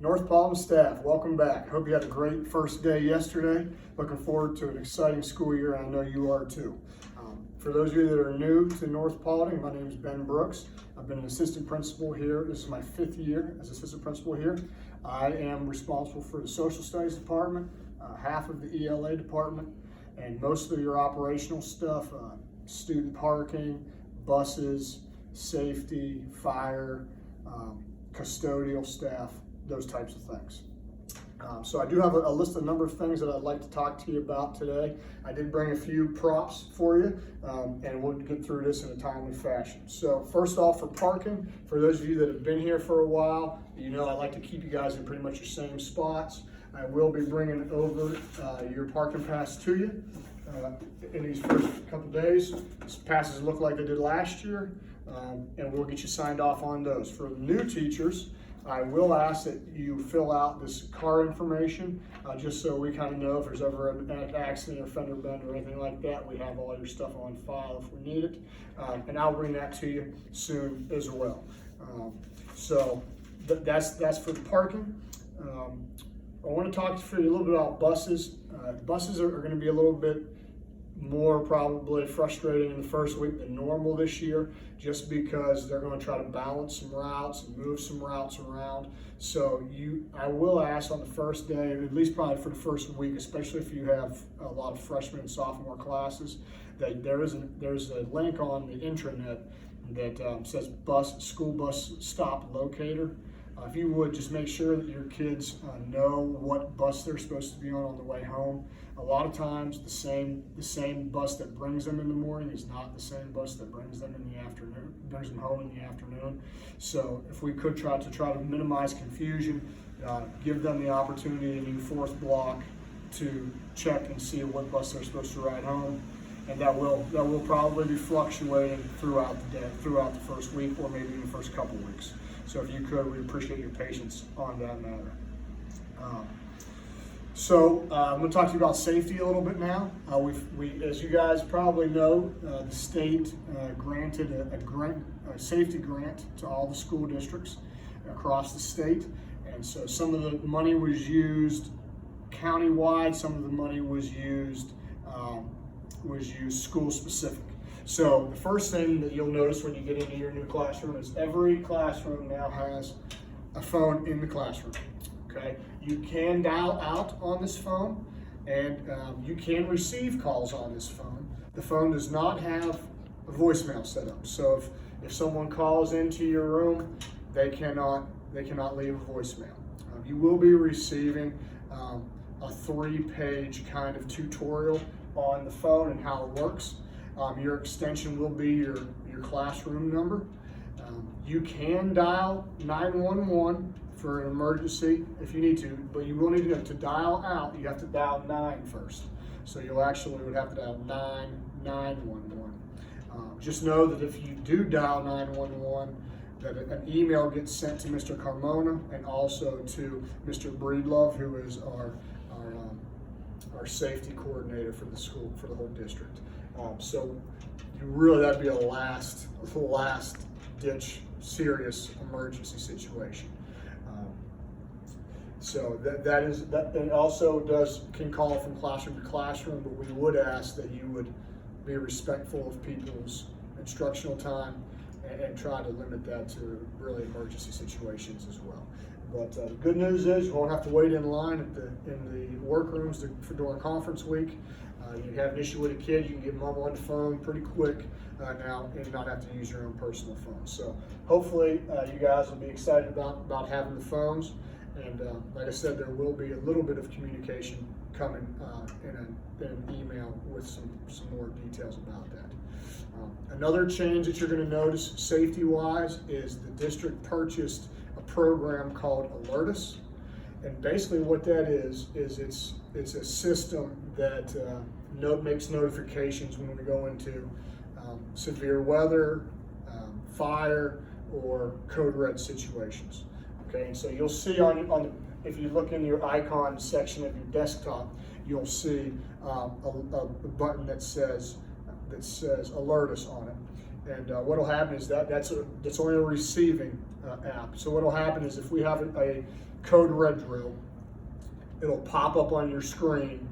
North Palm staff, welcome back. Hope you had a great first day yesterday. Looking forward to an exciting school year. I know you are too. For those of you that are new to North Paulding, my name is Ben Brooks. I've been an assistant principal here. This is my 5th year as assistant principal here. I am responsible for the social studies department, half of the ELA department, and most of your operational stuff, student parking, buses, safety, fire, custodial staff, those types of things. So I do have a list of number of things that I'd like to talk to you about today. I did bring a few props for you, and we'll get through this in a timely fashion. So first off, for parking, for those of you that have been here for a while, you know I like to keep you guys in pretty much your same spots. I will be bringing over your parking pass to you in these first couple days. These passes look like they did last year, and we'll get you signed off on those. For the new teachers, I will ask that you fill out this car information, just so we kind of know if there's ever an accident or fender bend or anything like that. We have all your stuff on file if we need it, and I'll bring that to you soon as well. So that's for the parking. I want to talk to you a little bit about buses. Buses are going to be a little bit more probably frustrating in the first week than normal this year, just because they're going to try to balance some routes and move some routes around. So I will ask on the first day, at least probably for the first week, especially if you have a lot of freshman and sophomore classes, that there's a link on the intranet that says school bus stop locator. If you would just make sure that your kids know what bus they're supposed to be on the way home. A lot of times the same bus that brings them in the morning is not the same bus that brings them in the afternoon, brings them home in the afternoon. So if we could try to minimize confusion, give them the opportunity in your 4th block to check and see what bus they're supposed to ride home. And that will probably be fluctuating throughout the day, throughout the first week, or maybe in the first couple weeks. So if you could, we appreciate your patience on that matter. I'm going to talk to you about safety a little bit now. As you guys probably know, the state granted a safety grant to all the school districts across the state, and so some of the money was used countywide, some of the money was used school specific. So the first thing that you'll notice when you get into your new classroom is every classroom now has a phone in the classroom. Okay, you can dial out on this phone, and you can receive calls on this phone. The phone does not have a voicemail set up, so if someone calls into your room, they cannot leave a voicemail. You will be receiving a 3-page kind of tutorial on the phone and how it works. Your extension will be your classroom number. You can dial 911 for an emergency if you need to, but you will need to dial out. You have to dial 9 first. So you would have to dial 911. Just know that if you do dial 911, that an email gets sent to Mr. Carmona and also to Mr. Breedlove, who is our safety coordinator for the school, for the whole district. So that'd be a last ditch serious emergency situation. So that and also can call from classroom to classroom, but we would ask that you would be respectful of people's instructional time and try to limit that to really emergency situations as well. But the good news is you won't have to wait in line in the workrooms during conference week. You have an issue with a kid, you can get mom on the phone pretty quick now and not have to use your own personal phone. So hopefully you guys will be excited about having the phones. And like I said, there will be a little bit of communication coming in an email with some more details about that. Another change that you're going to notice safety-wise is the district purchased a program called Alertus. And basically what that is it's a system that makes notifications when we go into severe weather, fire, or code red situations. Okay, and so you'll see if you look in your icon section of your desktop, you'll see a button that says Alertus on it. And what will happen is that's only a receiving app. So what will happen is if we have a code red drill, it'll pop up on your screen.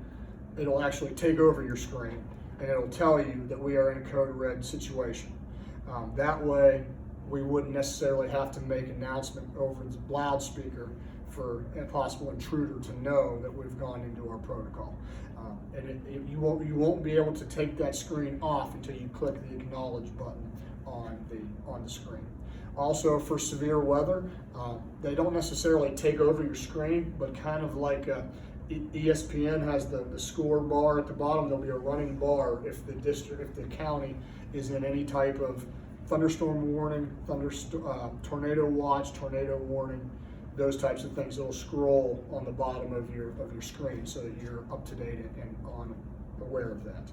It'll actually take over your screen, and it'll tell you that we are in a code red situation. That way, we wouldn't necessarily have to make an announcement over the loudspeaker for a possible intruder to know that we've gone into our protocol. And you won't be able to take that screen off until you click the acknowledge button on the screen. Also, for severe weather, they don't necessarily take over your screen, but kind of like ESPN has the score bar at the bottom. There'll be a running bar if the county is in any type of thunderstorm warning, tornado watch, tornado warning, those types of things. It'll scroll on the bottom of your screen so that you're up to date and aware of that.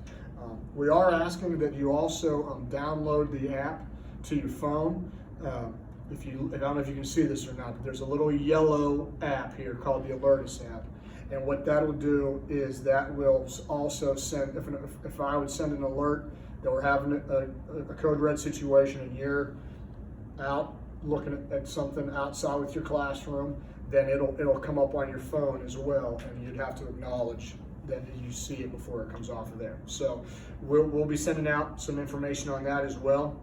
We are asking that you also download the app to your phone. I don't know if you can see this or not, but there's a little yellow app here called the Alertus app. And what that will do is that will also send, if I would send an alert that we're having a code red situation and you're out looking at something outside with your classroom, then it'll come up on your phone as well, and you'd have to acknowledge that you see it before it comes off of there. So we'll be sending out some information on that as well.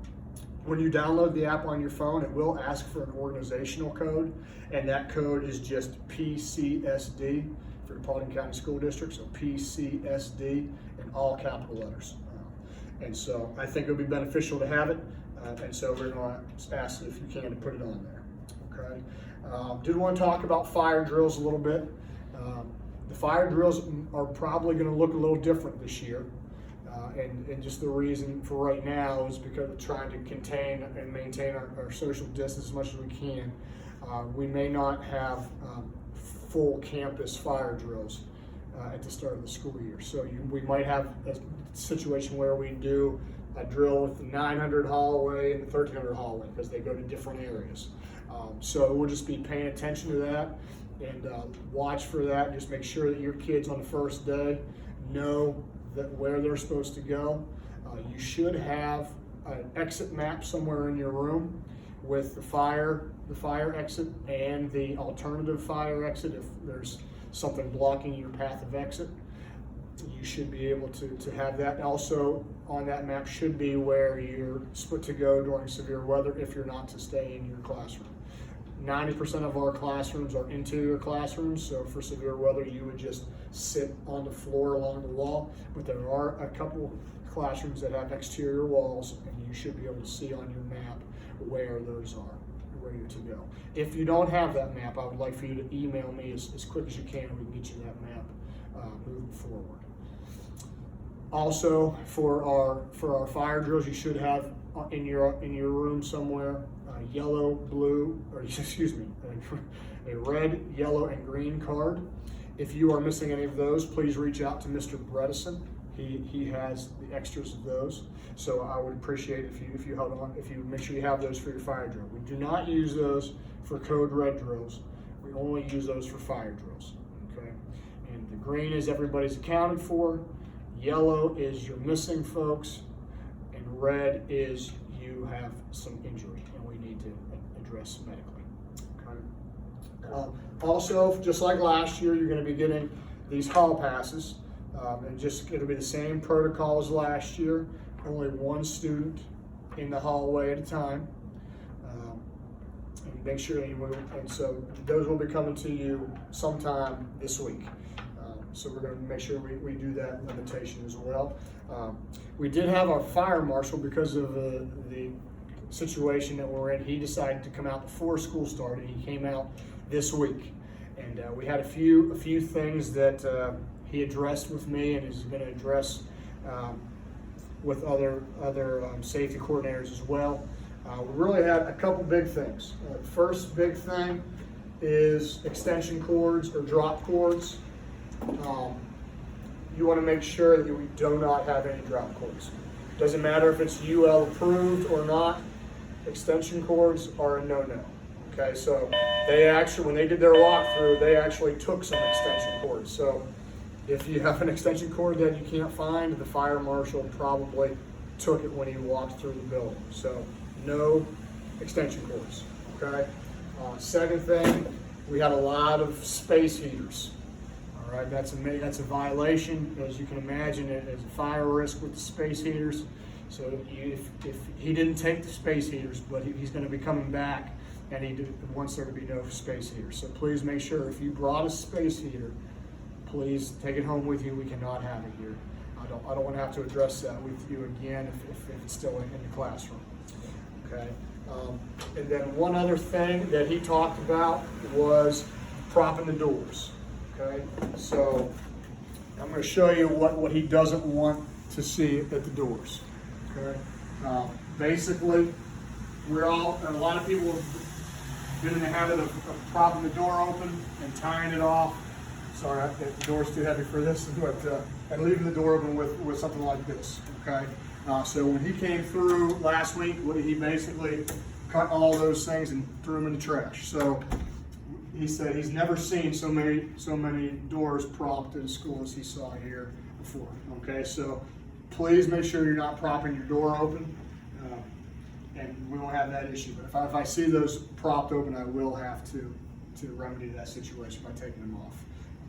When you download the app on your phone, it will ask for an organizational code, and that code is just PCSD for the Paulding County School District, so PCSD in all capital letters. And so I think it'll be beneficial to have it, and so we're going to ask if you can to put it on there. Okay. Did want to talk about fire drills a little bit. The fire drills are probably going to look a little different this year. And just the reason for right now is because we're trying to contain and maintain our social distance as much as we can. We may not have full campus fire drills at the start of the school year. So we might have a situation where we do a drill with the 900 hallway and the 1300 hallway because they go to different areas. So we'll just be paying attention to that and watch for that. Just make sure that your kids on the first day know where they're supposed to go. You should have an exit map somewhere in your room with the fire exit and the alternative fire exit. If there's something blocking your path of exit, you should be able to have that. Also on that map should be where you're supposed to go during severe weather if you're not to stay in your classroom. 90% of our classrooms are interior classrooms, so for severe weather you would just sit on the floor along the wall, but there are a couple classrooms that have exterior walls, and you should be able to see on your map where those are, where you're to go. If you don't have that map, I would like for you to email me as quick as you can, and we can get you that map moving forward. Also, for our fire drills, you should have in your room somewhere yellow, blue, or excuse me, a red, yellow, and green card. If you are missing any of those, please reach out to Mr. Bredesen. He has the extras of those. So I would appreciate if you held on, if you make sure you have those for your fire drill. We do not use those for code red drills. We only use those for fire drills. Okay. And the green is everybody's accounted for. Yellow is you're missing folks, and red is you have some injury and we need to address medically. Okay. Also, just like last year, you're going to be getting these hall passes, and it'll be the same protocol as last year. Only one student in the hallway at a time, and make sure and so those will be coming to you sometime this week. So we're going to make sure we do that limitation as well. We did have our fire marshal, because of the situation that we're in, he decided to come out before school started. He came out this week, and we had a few things that he addressed with me and is going to address with other safety coordinators as well. We really had a couple big things. The first big thing is extension cords or drop cords. You want to make sure that we do not have any drop cords. Doesn't matter if it's UL approved or not, extension cords are a no-no. Okay, so they actually, when they did their walkthrough, they actually took some extension cords. So if you have an extension cord that you can't find, the fire marshal probably took it when he walked through the building. So no extension cords, okay? Second thing, we had a lot of space heaters. All right, that's a violation. As you can imagine, there's a fire risk with the space heaters. So if he didn't take the space heaters, but he's going to be coming back, and he wants there to be no space heaters. So please make sure if you brought a space heater, please take it home with you. We cannot have it here. I don't want to have to address that with you again if it's still in the classroom. Okay. And then one other thing that he talked about was propping the doors. Okay. So I'm going to show you what he doesn't want to see at the doors. Okay. Basically, a lot of people have been in the habit of propping the door open and tying it off. Sorry, the door's too heavy for this, but and leaving the door open with something like this. Okay. So when he came through last week, he basically cut all those things and threw them in the trash. So he said he's never seen so many doors propped in school as he saw here before. Okay, so please make sure you're not propping your door open, and we won't have that issue. But if I see those propped open, I will have to remedy that situation by taking them off.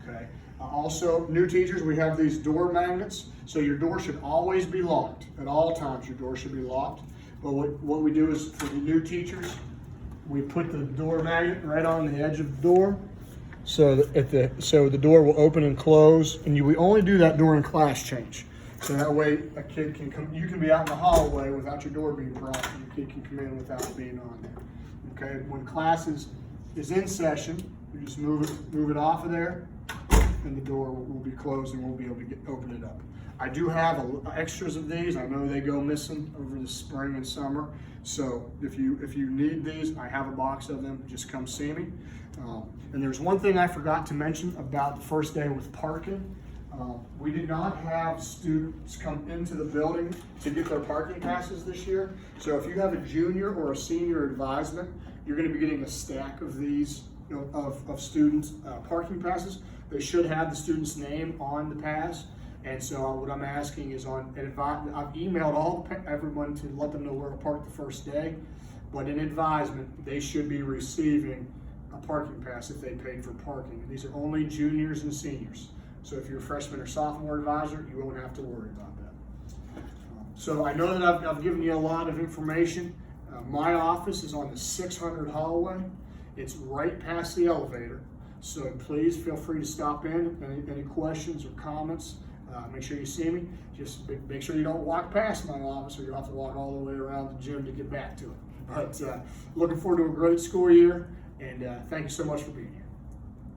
Okay. Also, new teachers, we have these door magnets, so your door should always be locked. At all times, your door should be locked. But what we do is, for the new teachers, we put the door magnet right on the edge of the door, so the door will open and close. And we only do that during class change, so that way a kid can come. You can be out in the hallway without your door being propped, and your kid can come in without it being on there. Okay. When class is in session, you just move it off of there, and the door will be closed, and we'll be able to open it up. I do have extras of these. I know they go missing over the spring and summer. So if you need these, I have a box of them. Just come see me. And there's one thing I forgot to mention about the first day with parking. We did not have students come into the building to get their parking passes this year. So if you have a junior or a senior advisement, you're going to be getting a stack of these of students' parking passes. They should have the student's name on the pass. And so what I'm asking is I've emailed everyone to let them know where to park the first day, but in advisement, they should be receiving a parking pass if they paid for parking. And these are only juniors and seniors. So if you're a freshman or sophomore advisor, you won't have to worry about that. So I know that I've given you a lot of information. My office is on the 600 hallway. It's right past the elevator. So please feel free to stop in. Any questions or comments, make sure you see me. Just make sure you don't walk past my office, or you'll have to walk all the way around the gym to get back to it. But looking forward to a great school year, and thank you so much for being here.